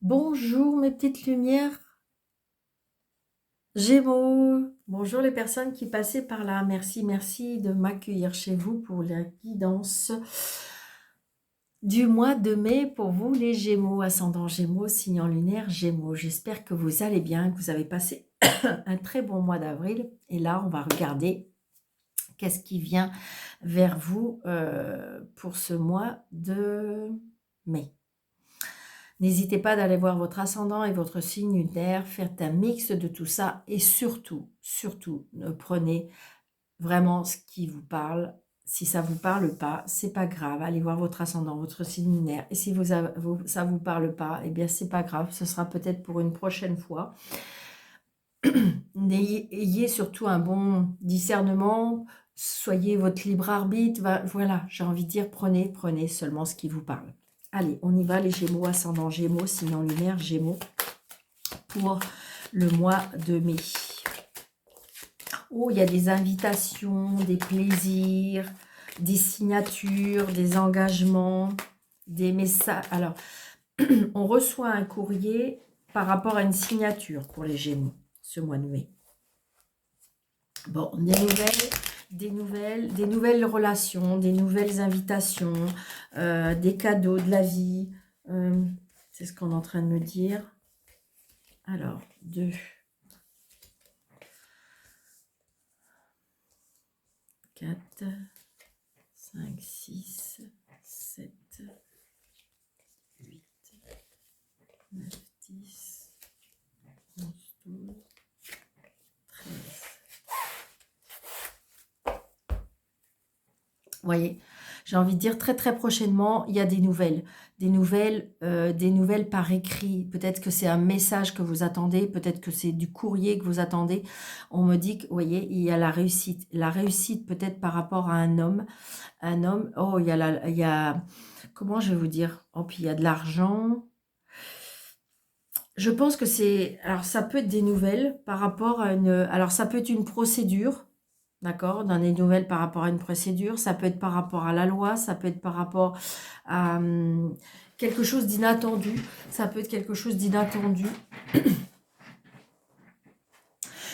Bonjour mes petites lumières Gémeaux. Bonjour les personnes qui passaient par là. Merci, merci de m'accueillir chez vous pour la guidance du mois de mai pour vous les Gémeaux, ascendant Gémeaux, signe lunaire Gémeaux. J'espère que vous allez bien, que vous avez passé un très bon mois d'avril. Et là, on va regarder qu'est-ce qui vient vers vous pour ce mois de mai. N'hésitez pas d'aller voir votre ascendant et votre signe lunaire, faites un mix de tout ça et surtout, prenez vraiment ce qui vous parle. Si ça vous parle pas, c'est pas grave. Allez voir votre ascendant, votre signe lunaire. Et si ça vous parle pas, eh bien c'est pas grave. Ce sera peut-être pour une prochaine fois. Ayez surtout un bon discernement. Soyez votre libre arbitre. Voilà, j'ai envie de dire, prenez seulement ce qui vous parle. Allez, on y va les Gémeaux, ascendant Gémeaux, signe lunaire Gémeaux, pour le mois de mai. Oh, il y a des invitations, des plaisirs, des signatures, des engagements, des messages. Alors, on reçoit un courrier par rapport à une signature pour les Gémeaux, ce mois de mai. Bon, des nouvelles relations, des nouvelles invitations, des cadeaux de la vie. C'est ce qu'on est en train de me dire. Alors, 2, 4, 5, 6, 7, 8, 9, 10, 11, 12, 13. Vous voyez, j'ai envie de dire très prochainement, il y a des nouvelles par écrit. Peut-être que c'est un message que vous attendez, peut-être que c'est du courrier que vous attendez. On me dit que, vous voyez, il y a la réussite peut-être par rapport à un homme. Oh, il y a, comment je vais vous dire, oh, puis il y a de l'argent. Je pense que c'est, alors ça peut être des nouvelles par rapport à alors ça peut être une procédure. D'accord, dans des nouvelles par rapport à une procédure, ça peut être par rapport à la loi, ça peut être par rapport à quelque chose d'inattendu, ça peut être quelque chose d'inattendu.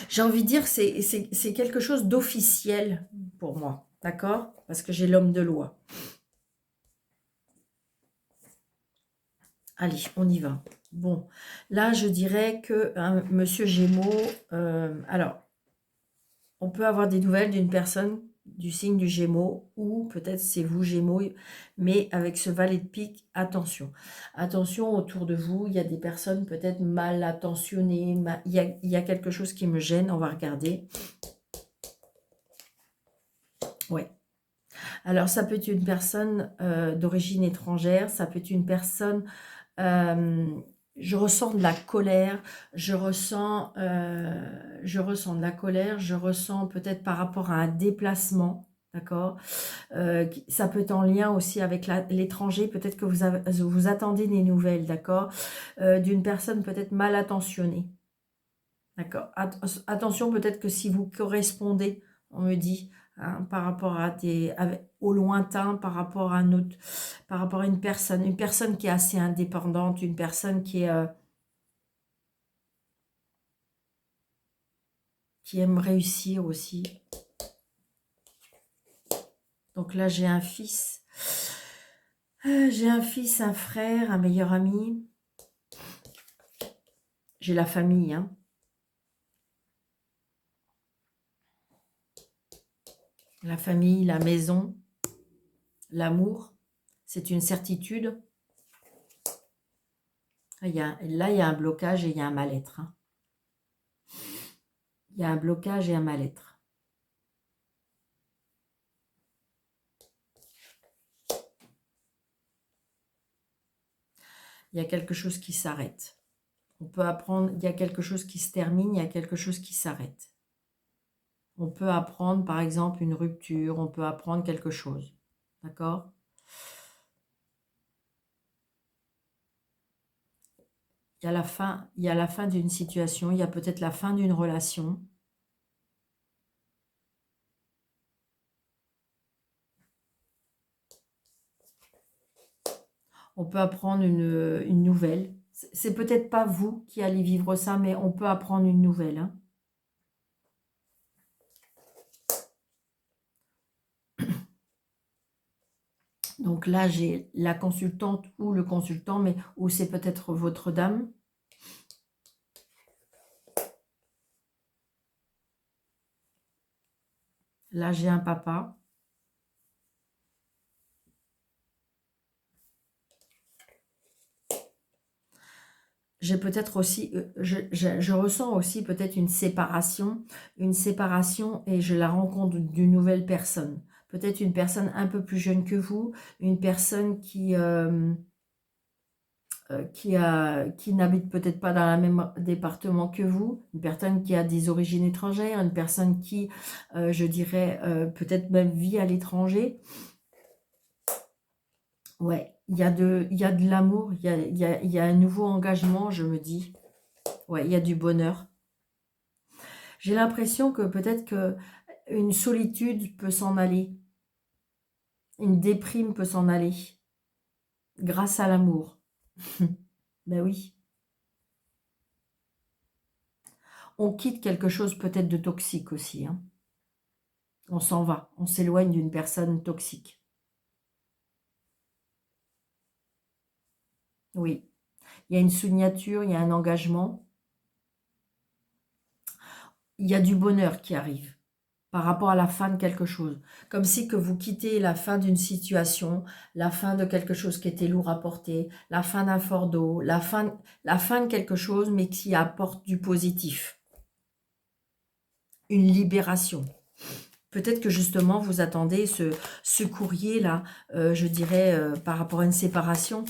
J'ai envie de dire, c'est quelque chose d'officiel pour moi, d'accord? Parce que j'ai l'homme de loi. Allez, on y va. Bon, là, je dirais que Monsieur Gémeaux, alors, on peut avoir des nouvelles d'une personne du signe du Gémeaux, ou peut-être c'est vous Gémeaux, mais avec ce valet de pique, attention. Attention autour de vous, il y a des personnes peut-être mal attentionnées, il y a quelque chose qui me gêne, on va regarder. Ouais. Alors ça peut être une personne d'origine étrangère, ça peut être une personne... je ressens de la colère, je ressens de la colère, je ressens peut-être par rapport à un déplacement, d'accord, ça peut être en lien aussi avec l'étranger, peut-être que vous attendez des nouvelles, d'accord, d'une personne peut-être mal attentionnée, d'accord. Attention, peut-être que si vous correspondez, on me dit, hein, par rapport à au lointain, par rapport à par rapport à une personne qui est assez indépendante, une personne qui aime réussir aussi. Donc là, j'ai un fils. J'ai un fils, un frère, un meilleur ami. J'ai la famille, hein. La famille, la maison, l'amour, c'est une certitude. Là, il y a un blocage et il y a un mal-être, hein. Il y a un blocage et un mal-être. Il y a quelque chose qui s'arrête. On peut apprendre, il y a quelque chose qui se termine, il y a quelque chose qui s'arrête. On peut apprendre, par exemple, une rupture, on peut apprendre quelque chose. D'accord ? Il y a la fin d'une situation, il y a peut-être la fin d'une relation. On peut apprendre une nouvelle. C'est peut-être pas vous qui allez vivre ça, mais on peut apprendre une nouvelle, hein. Donc là, j'ai la consultante ou le consultant, mais ou c'est peut-être votre dame. Là, j'ai un papa. J'ai peut-être aussi, je ressens aussi peut-être une séparation et je la rencontre d'une nouvelle personne. Peut-être une personne un peu plus jeune que vous, une personne qui n'habite peut-être pas dans le même département que vous, une personne qui a des origines étrangères, une personne qui, je dirais, peut-être même vit à l'étranger. Ouais, il y a de l'amour, il y a un nouveau engagement, je me dis. Ouais, il y a du bonheur. J'ai l'impression que peut-être que une solitude peut s'en aller, une déprime peut s'en aller, grâce à l'amour. Ben oui. On quitte quelque chose peut-être de toxique aussi, hein. On s'en va, on s'éloigne d'une personne toxique. Oui. Il y a une signature, il y a un engagement. Il y a du bonheur qui arrive par rapport à la fin de quelque chose. Comme si que vous quittez la fin d'une situation, la fin de quelque chose qui était lourd à porter, la fin d'un fardeau, la fin de quelque chose mais qui apporte du positif. Une libération. Peut-être que justement vous attendez ce courrier-là, je dirais, par rapport à une séparation.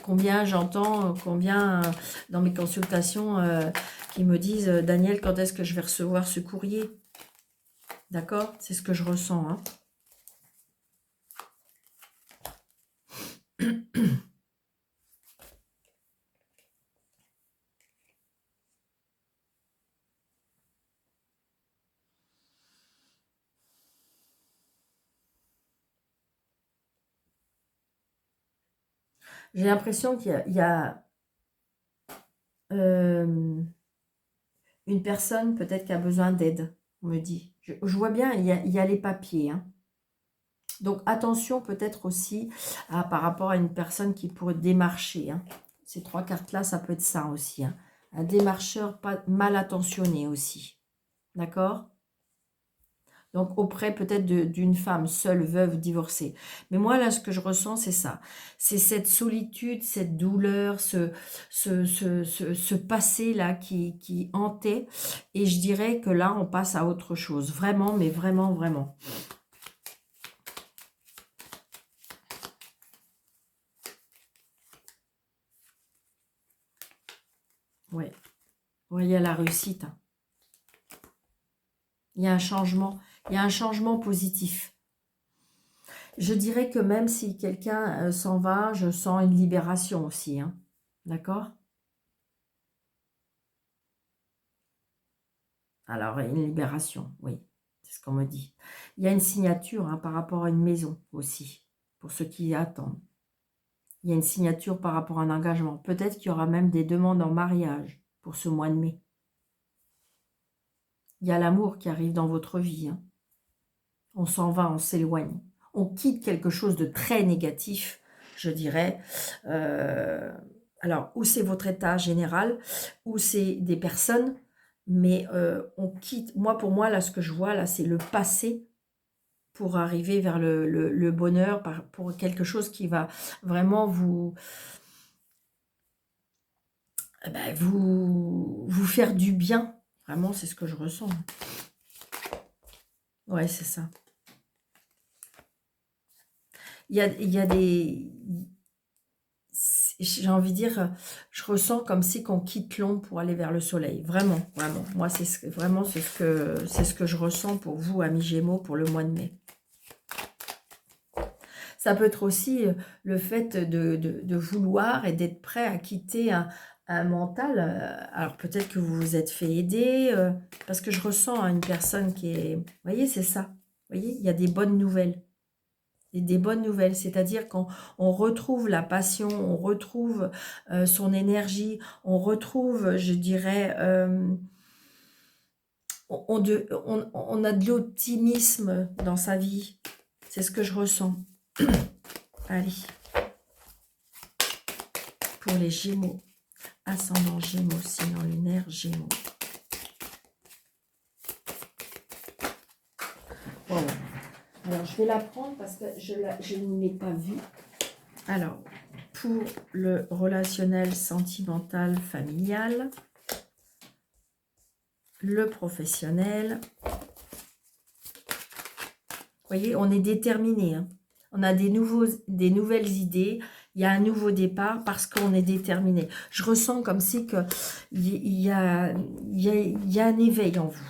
Combien j'entends, combien dans mes consultations qui me disent Daniel, quand est-ce que je vais recevoir ce courrier? D'accord? C'est ce que je ressens, hein. J'ai l'impression qu'il y a une personne peut-être qui a besoin d'aide, on me dit. Je vois bien, il y a les papiers, hein. Donc attention peut-être aussi par rapport à une personne qui pourrait démarcher, hein. Ces trois cartes-là, ça peut être ça aussi, hein. Un démarcheur mal attentionné aussi. D'accord? Donc auprès peut-être d'une femme seule, veuve, divorcée. Mais moi là, ce que je ressens, c'est ça. C'est cette solitude, cette douleur, ce passé-là qui hantait. Et je dirais que là, on passe à autre chose. Vraiment, mais vraiment, vraiment. Oui. Oui, il y a la réussite, hein. Il y a un changement. Il y a un changement positif. Je dirais que même si quelqu'un s'en va, je sens une libération aussi, hein. D'accord? Alors, une libération, oui, c'est ce qu'on me dit. Il y a une signature hein, par rapport à une maison aussi, pour ceux qui attendent. Il y a une signature par rapport à un engagement. Peut-être qu'il y aura même des demandes en mariage pour ce mois de mai. Il y a l'amour qui arrive dans votre vie, hein. On s'en va, on s'éloigne. On quitte quelque chose de très négatif, je dirais. Alors, ou c'est votre état général, ou c'est des personnes, mais on quitte. Moi, pour moi, là, ce que je vois, là, c'est le passé pour arriver vers le bonheur, pour quelque chose qui va vraiment vous faire du bien. Vraiment, c'est ce que je ressens. Ouais, c'est ça. Il y a des... J'ai envie de dire, je ressens comme si qu'on quitte l'ombre pour aller vers le soleil. Vraiment, vraiment. Moi, vraiment, c'est ce que je ressens pour vous, amis Gémeaux, pour le mois de mai. Ça peut être aussi le fait de vouloir et d'être prêt à quitter un mental. Alors peut-être que vous vous êtes fait aider, parce que je ressens hein, une personne qui est... Vous voyez, c'est ça. Vous voyez, il y a des bonnes nouvelles. et des bonnes nouvelles, c'est-à-dire qu'on retrouve la passion, on retrouve son énergie, on retrouve, je dirais, on a de l'optimisme dans sa vie. C'est ce que je ressens. Allez, pour les Gémeaux, ascendant Gémeaux, sinon lunaire Gémeaux. Voilà. Alors, je vais la prendre parce que je ne l'ai pas vue. Alors, pour le relationnel, sentimental, familial, le professionnel. Vous voyez, on est déterminé. Hein. On a des nouvelles idées. Il y a un nouveau départ parce qu'on est déterminé. Je ressens comme si il y a un éveil en vous.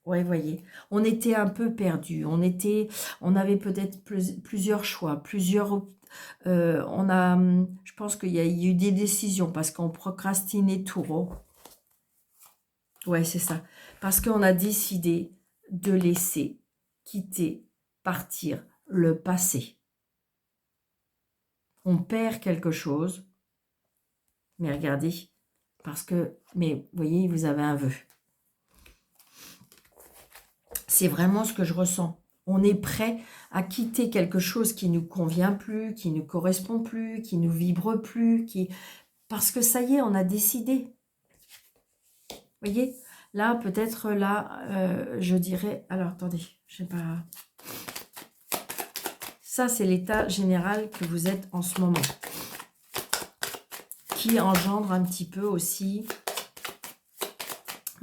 Ouais, voyez, on était un peu perdu. On avait peut-être plusieurs choix, je pense qu'il y a eu des décisions parce qu'on procrastinait tout. Ouais, c'est ça. Parce qu'on a décidé de laisser quitter, partir le passé. On perd quelque chose. Mais regardez, mais vous voyez, vous avez un vœu. C'est vraiment ce que je ressens. On est prêt à quitter quelque chose qui ne nous convient plus, qui ne correspond plus, qui ne nous vibre plus, parce que ça y est, on a décidé. Vous voyez, là, peut-être là, je dirais... Alors, attendez, je sais pas... Ça, c'est l'état général que vous êtes en ce moment. Qui engendre un petit peu aussi,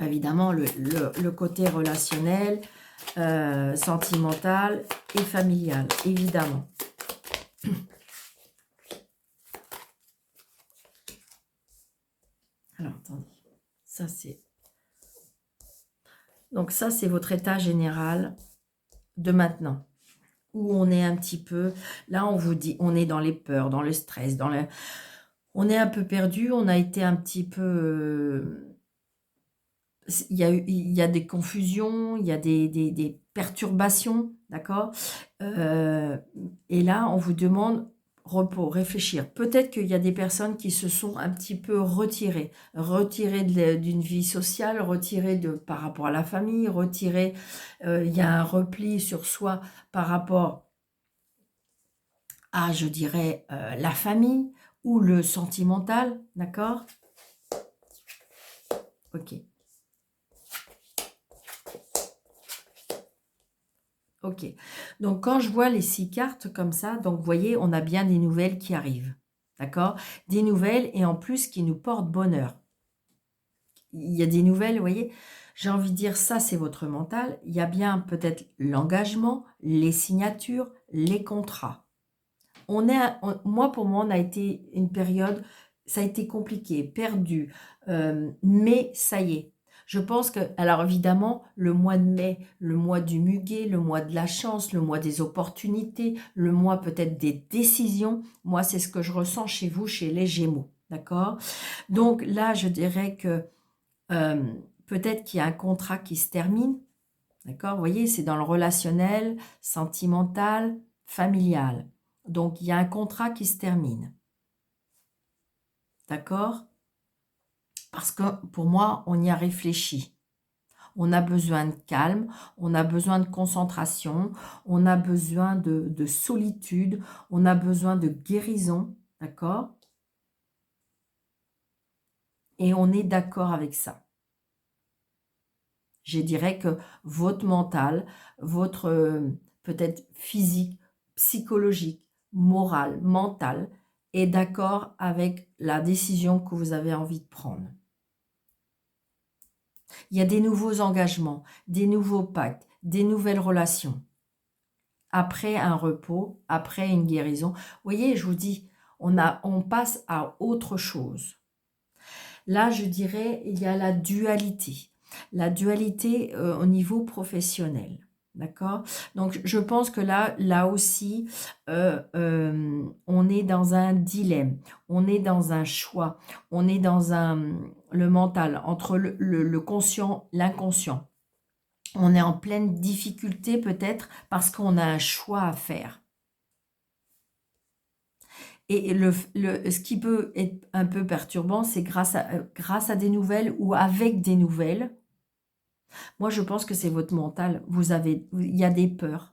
évidemment, le côté relationnel, sentimental et familial, évidemment. Alors, attendez. Ça, c'est... Donc, ça, c'est votre état général de maintenant. Où on est un petit peu... Là, on vous dit, on est dans les peurs, dans le stress, on est un peu perdu, on a été un petit peu... il y a des confusions, il y a des perturbations, d'accord, et là, on vous demande repos, réfléchir. Peut-être qu'il y a des personnes qui se sont un petit peu retirées d'une vie sociale, retirées par rapport à la famille, retirées, il y a un repli sur soi par rapport à, je dirais, la famille ou le sentimental, d'accord? Ok. Ok, donc quand je vois les 6 cartes comme ça, donc vous voyez, on a bien des nouvelles qui arrivent, d'accord? Des nouvelles et en plus qui nous portent bonheur. Il y a des nouvelles, vous voyez, j'ai envie de dire ça, c'est votre mental. Il y a bien peut-être l'engagement, les signatures, les contrats. Moi, pour moi, on a été une période, ça a été compliqué, perdu, mais ça y est. Je pense que, alors évidemment, le mois de mai, le mois du muguet, le mois de la chance, le mois des opportunités, le mois peut-être des décisions, moi, c'est ce que je ressens chez vous, chez les Gémeaux, d'accord? Donc là, je dirais que peut-être qu'il y a un contrat qui se termine, d'accord? Vous voyez, c'est dans le relationnel, sentimental, familial. Donc, il y a un contrat qui se termine. D'accord? Parce que pour moi, on y a réfléchi. On a besoin de calme, on a besoin de concentration, on a besoin de solitude, on a besoin de guérison. D'accord? Et on est d'accord avec ça. Je dirais que votre mental, votre peut-être physique, psychologique, moral, mental, est d'accord avec la décision que vous avez envie de prendre. Il y a des nouveaux engagements, des nouveaux pactes, des nouvelles relations. Après un repos, après une guérison. Vous voyez, je vous dis, on passe à autre chose. Là, je dirais, il y a la dualité. La dualité au niveau professionnel. D'accord? Donc, je pense que là aussi, on est dans un dilemme, on est dans un choix, on est dans le mental, entre le conscient, l'inconscient. On est en pleine difficulté peut-être parce qu'on a un choix à faire. Et ce qui peut être un peu perturbant, c'est grâce à des nouvelles ou avec des nouvelles. Moi, je pense que c'est votre mental. Il y a des peurs.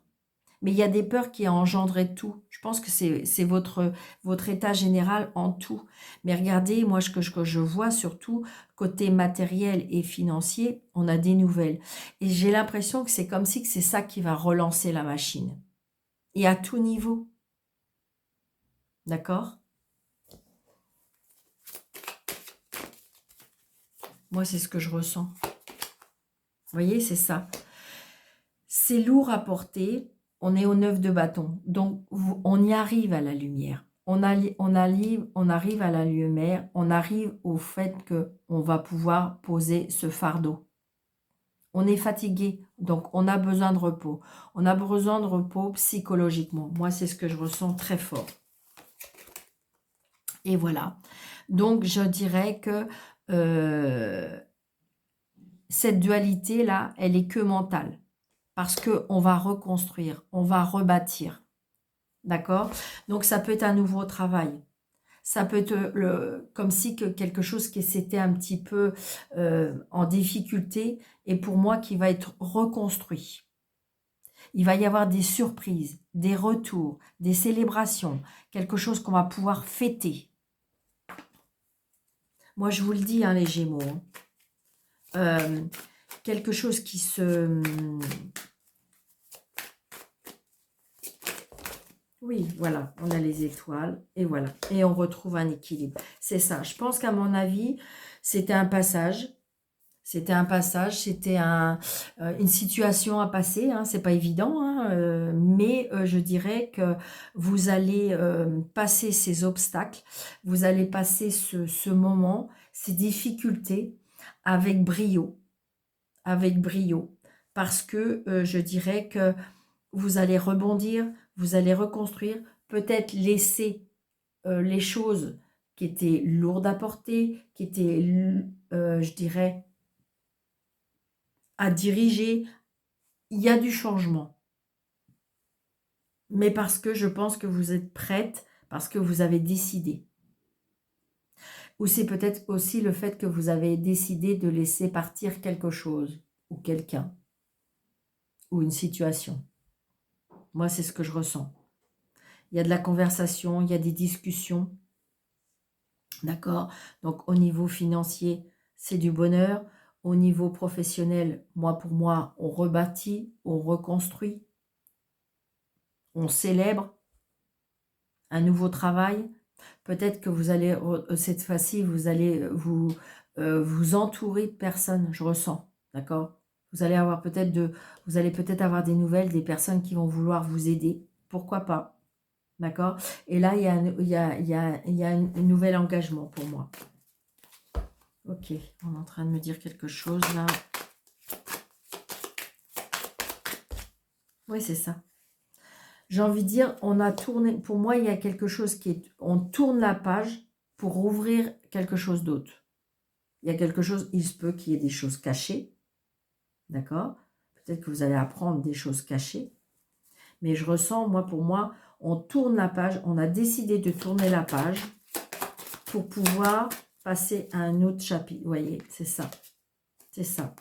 Mais il y a des peurs qui engendraient tout. Je pense que c'est votre état général en tout. Mais regardez, moi, ce que je vois surtout, côté matériel et financier, on a des nouvelles. Et j'ai l'impression que c'est comme si que c'est ça qui va relancer la machine. Et à tout niveau. D'accord? Moi, c'est ce que je ressens. Vous voyez, c'est ça. C'est lourd à porter. On est au 9 de bâton. Donc, on y arrive à la lumière. On arrive à la lumière. On arrive au fait qu'on va pouvoir poser ce fardeau. On est fatigué, donc on a besoin de repos. On a besoin de repos psychologiquement. Moi, c'est ce que je ressens très fort. Et voilà. Donc, je dirais que cette dualité-là, elle est que mentale. Parce qu'on va reconstruire, on va rebâtir. D'accord? Donc, ça peut être un nouveau travail. Ça peut être comme si quelque chose qui s'était un petit peu en difficulté et pour moi qui va être reconstruit. Il va y avoir des surprises, des retours, des célébrations, quelque chose qu'on va pouvoir fêter. Moi, je vous le dis, hein, les Gémeaux. Quelque chose qui se... Oui, voilà, on a les étoiles, et voilà. Et on retrouve un équilibre. C'est ça. Je pense qu'à mon avis, c'était un passage. C'était un passage, c'était une situation à passer, hein, c'est pas évident, hein, mais je dirais que vous allez passer ces obstacles, vous allez passer ce moment, ces difficultés avec brio, parce que je dirais que vous allez rebondir, vous allez reconstruire, peut-être laisser les choses qui étaient lourdes à porter, qui étaient, je dirais, à diriger. Il y a du changement. Mais parce que je pense que vous êtes prête, parce que vous avez décidé. Ou c'est peut-être aussi le fait que vous avez décidé de laisser partir quelque chose, ou quelqu'un, ou une situation. Moi, c'est ce que je ressens. Il y a de la conversation, il y a des discussions. D'accord? Donc, au niveau financier, c'est du bonheur. Au niveau professionnel, pour moi, on rebâtit, on reconstruit, on célèbre un nouveau travail. Peut-être que vous allez, cette fois-ci, vous allez vous entourer de personnes, je ressens, d'accord? Vous allez peut-être avoir des nouvelles, des personnes qui vont vouloir vous aider, pourquoi pas, d'accord? Et là, il y a un nouvel engagement pour moi. Ok, on est en train de me dire quelque chose là. Oui, c'est ça. J'ai envie de dire, on a tourné, pour moi, il y a quelque chose qui est, on tourne la page pour ouvrir quelque chose d'autre. Il y a quelque chose, il se peut qu'il y ait des choses cachées, d'accord? Peut-être que vous allez apprendre des choses cachées, mais je ressens, pour moi, on tourne la page, on a décidé de tourner la page pour pouvoir passer à un autre chapitre. Vous voyez, c'est ça, c'est ça.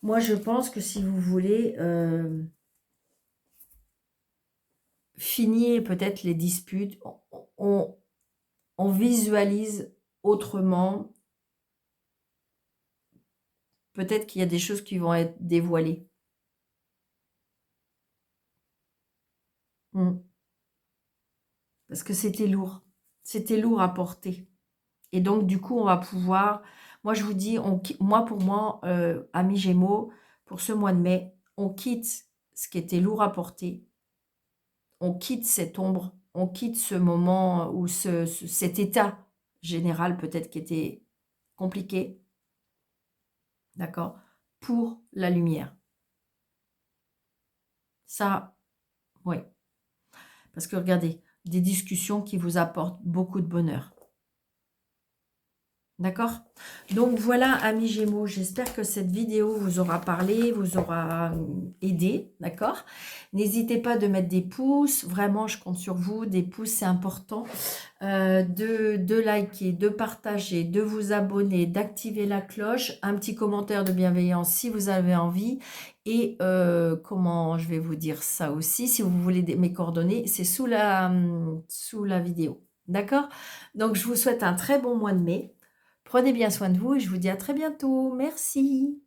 Moi, je pense que si vous voulez finir peut-être les disputes, on visualise autrement. Peut-être qu'il y a des choses qui vont être dévoilées. Parce que c'était lourd. C'était lourd à porter. Et donc, du coup, on va pouvoir... Moi, je vous dis, pour moi, amis Gémeaux, pour ce mois de mai, on quitte ce qui était lourd à porter. On quitte cette ombre. On quitte ce moment ou cet état général peut-être qui était compliqué. D'accord? Pour la lumière. Ça, oui. Parce que regardez, des discussions qui vous apportent beaucoup de bonheur. D'accord? Donc voilà, amis Gémeaux, j'espère que cette vidéo vous aura parlé, vous aura aidé, d'accord? N'hésitez pas de mettre des pouces, vraiment je compte sur vous, des pouces c'est important, de liker, de partager, de vous abonner, d'activer la cloche, un petit commentaire de bienveillance si vous avez envie, et comment je vais vous dire ça aussi, si vous voulez mes coordonnées, c'est sous la vidéo, d'accord? Donc je vous souhaite un très bon mois de mai. Prenez bien soin de vous et je vous dis à très bientôt. Merci.